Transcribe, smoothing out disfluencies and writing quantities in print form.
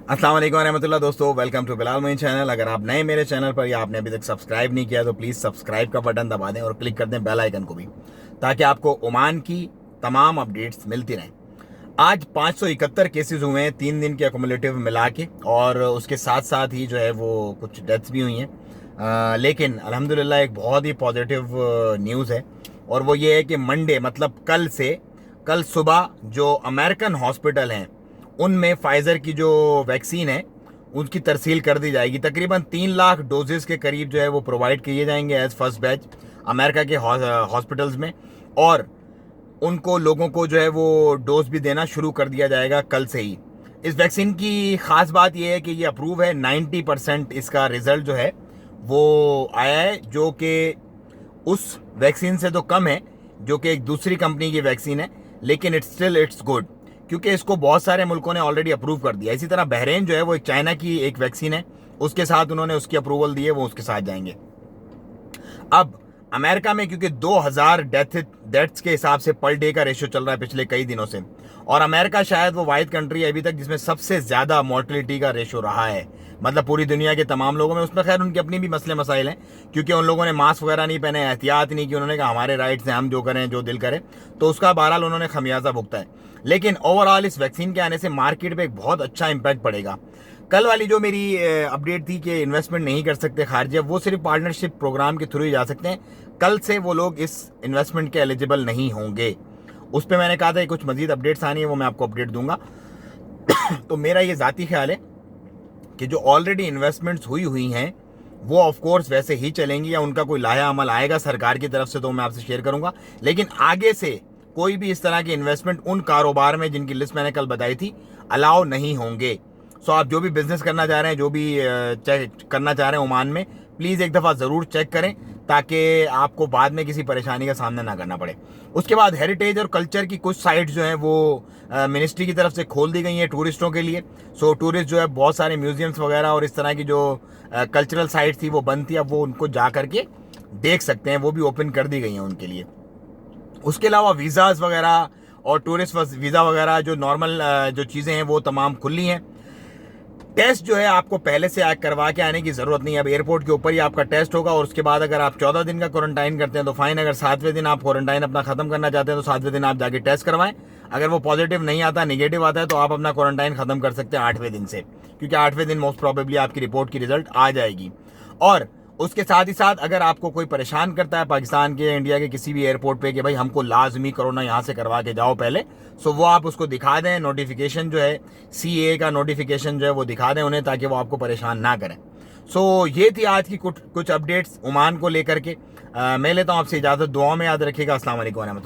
अस्सलाम वालेकुम रहमतुल्लाह। दोस्तों, welcome to Bilal Moin channel. अगर आप नए मेरे चैनल पर या आपने अभी तक सब्सक्राइब नहीं किया तो प्लीज़ सब्सक्राइब का बटन दबा दें और क्लिक कर दें बेल आइकन को भी, ताकि आपको ओमान की तमाम अपडेट्स मिलती रहें। आज 571 केसेस हुए हैं 3 दिन के अकोमोलेटिव मिला के, और उसके साथ साथ ही जो है वो कुछ डेथ्स भी हुई हैं। लेकिन अल्हम्दुलिल्लाह एक बहुत ही पॉजिटिव न्यूज़ है, और वो ये है कि मंडे मतलब कल सुबह जो अमेरिकन हॉस्पिटल हैं उनमें फाइज़र की जो वैक्सीन है उसकी तरसील कर दी जाएगी। तकरीबन 3 लाख डोजेस के करीब जो है वो प्रोवाइड किए जाएंगे एज फर्स्ट बैच अमेरिका के हॉस्पिटल्स में, और उनको लोगों को जो है वो डोज भी देना शुरू कर दिया जाएगा कल से ही। इस वैक्सीन की ख़ास बात यह है कि ये अप्रूव है, 90% इसका रिज़ल्ट जो है वो आया है, जो कि उस वैक्सीन से तो कम है जो कि एक दूसरी कंपनी की वैक्सीन है, लेकिन इट्स गुड, क्योंकि इसको बहुत सारे मुल्कों ने ऑलरेडी अप्रूव कर दिया। इसी तरह बहरीन जो है वो एक चाइना की एक वैक्सीन है, उसके साथ उन्होंने उसकी अप्रूवल दी है, वो उसके साथ जाएंगे। अब अमेरिका में क्योंकि 2000 डेथ्स के हिसाब से पर डे का रेशियो चल रहा है पिछले कई दिनों से, और अमेरिका शायद वो वाहिद कंट्री है अभी तक जिसमें सबसे ज़्यादा मोर्टलिटी का रेशियो रहा है, मतलब पूरी दुनिया के तमाम लोगों में। उसमें खैर उनकी अपनी भी मसले मसाइल हैं, क्योंकि उन लोगों ने मास्क वगैरह नहीं पहने, एहतियात नहीं की, उन्होंने कहा हमारे राइट्स हैं, हम जो करें जो दिल करे, तो उसका बहरहाल उन्होंने खमियाजा भुगता है। लेकिन ओवरऑल इस वैक्सीन के आने से मार्केट पे एक बहुत अच्छा इंपैक्ट पड़ेगा। कल वाली जो मेरी अपडेट थी कि इन्वेस्टमेंट नहीं कर सकते खारिज, वो सिर्फ पार्टनरशिप प्रोग्राम के थ्रू ही जा सकते हैं। कल से वो लोग इस इन्वेस्टमेंट के एलिजिबल नहीं होंगे। उस पर मैंने कहा था कि कुछ मजीद अपडेट्स आनी है, वो मैं आपको अपडेट दूंगा। तो मेरा ये ज़ाती ख्याल है कि जो ऑलरेडी इन्वेस्टमेंट्स हुई हैं वो ऑफ कोर्स वैसे ही चलेंगी, या उनका कोई लाया अमल आएगा सरकार की तरफ से तो मैं आपसे शेयर करूंगा। लेकिन आगे से कोई भी इस तरह की इन्वेस्टमेंट उन कारोबार में जिनकी लिस्ट मैंने कल बताई थी अलाउ नहीं होंगे। सो आप जो भी बिजनेस करना चाह रहे हैं, जो भी करना चाह रहे हैं ओमान में, प्लीज़ एक दफ़ा ज़रूर चेक करें, ताकि आपको बाद में किसी परेशानी का सामना ना करना पड़े। उसके बाद हेरिटेज और कल्चर की कुछ साइट्स जो हैं वो मिनिस्ट्री की तरफ से खोल दी गई हैं टूरिस्टों के लिए। सो टूरिस्ट जो है बहुत सारे म्यूजियम्स वगैरह और इस तरह की जो कल्चरल साइट्स थी वो बंद थी, अब वो उनको जा करके देख सकते हैं, वो भी ओपन कर दी गई हैं उनके लिए। उसके अलावा वीज़ाज़ वगैरह और टूरिस्ट वीज़ा वगैरह जो नॉर्मल जो चीज़ें हैं वो तमाम खुली हैं। टेस्ट जो है आपको पहले से करवा के आने की ज़रूरत नहीं है, अब एयरपोर्ट के ऊपर ही आपका टेस्ट होगा, और उसके बाद अगर आप 14 दिन का क्वारंटाइन करते हैं तो फाइन। अगर 7वें दिन आप क्वारंटाइन अपना ख़त्म करना चाहते हैं तो 7वें दिन आप जाके टेस्ट करवाएं। अगर वो पॉजिटिव नहीं आता, नेगेटिव आता है, तो आप अपना क्वारंटाइन ख़त्म कर सकते हैं 8वें दिन से, क्योंकि 8वें दिन मोस्ट प्रॉबेबली आपकी रिपोर्ट की रिजल्ट आ जाएगी। और उसके साथ ही साथ अगर आपको कोई परेशान करता है पाकिस्तान के, इंडिया के किसी भी एयरपोर्ट पे कि भाई हमको लाजमी कोरोना यहाँ से करवा के जाओ पहले, सो वो आप उसको दिखा दें, नोटिफिकेशन जो है CA का नोटिफिकेशन जो है वो दिखा दें उन्हें, ताकि वो आपको परेशान ना करें। सो ये थी आज की कुछ अपडेट्स ओमान को लेकर के। मैं लेता हूँ आपसे इजाज़त, दुआओं में याद रखिएगा। अस्सलाम वालेकुम।